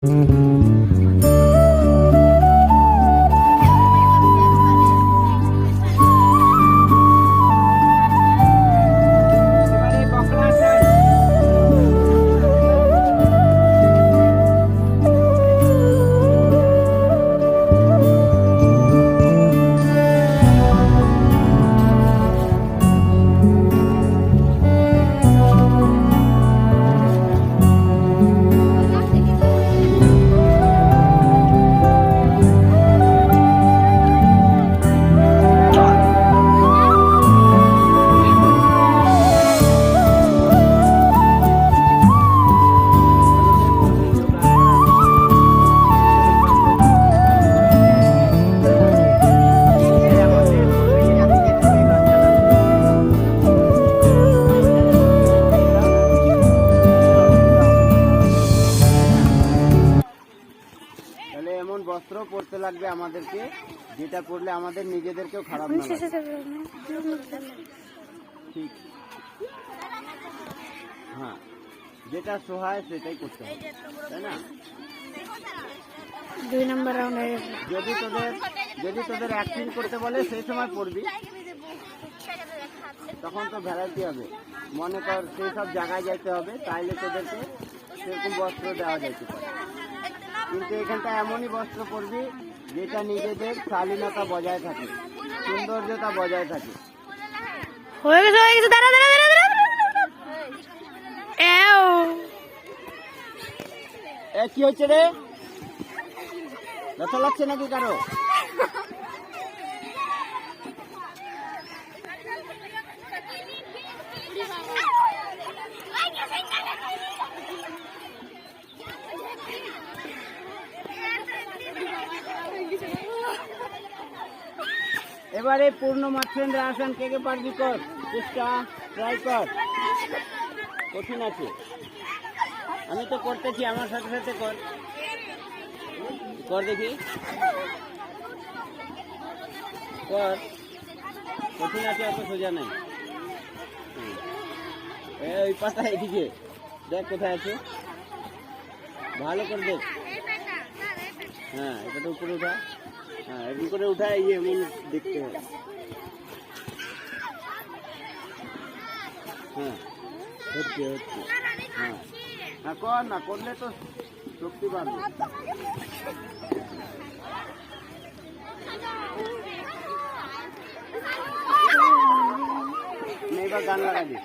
এমন বস্ত্র পরতে লাগবে আমাদেরকে, যেটা পরলে আমাদের নিজেদেরকেও খারাপ না লাগে। ঠিক, হ্যাঁ, যেটা সহায় সেটাই করতে হবে, তাই না? 2 নম্বর রাউন্ডে যদি তোদের অ্যাক্টিং করতে বলে সেই সময় পড়বি, তখন তো ভ্যারাইটি হবে। মনে কর সেই সব জায়গায় যাইতে হবে, তাইলে তোদেরকে সেরকম বস্ত্র দেওয়া যাইতে পারে। কিন্তু এখানটা এমনই বস্ত্র পরবি যেটা নিজেদের শালীনতা বজায় থাকে, সৌন্দর্যতা বজায় থাকে। হয়ে গেছে দাঁড়া কি হচ্ছে রে? ব্যথা লাগছে নাকি কারো? এবারে পূর্ণ মাত্রেন্দ্র আসন কে কে পারবি কর, চেষ্টা ট্রাই কর। কঠিন আছে, আমি তো করতেছি, আমার সাথে সাথে কর কর দেখি, কর। কঠিন আছে, অত সোজা নাই। ওই পাতা এদিকে দেখ কোথায় আছে, ভালো করে দেখ। হ্যাঁ, এটা তো উপরে উঠা, হ্যাঁ এরকম করে উঠা, এই এমন দেখতে হবে। হ্যাঁ হচ্ছে, হ্যাঁ হ্যাঁ কর না, করলে তো শক্তি বাড়বে। এবার গান লাগাবি।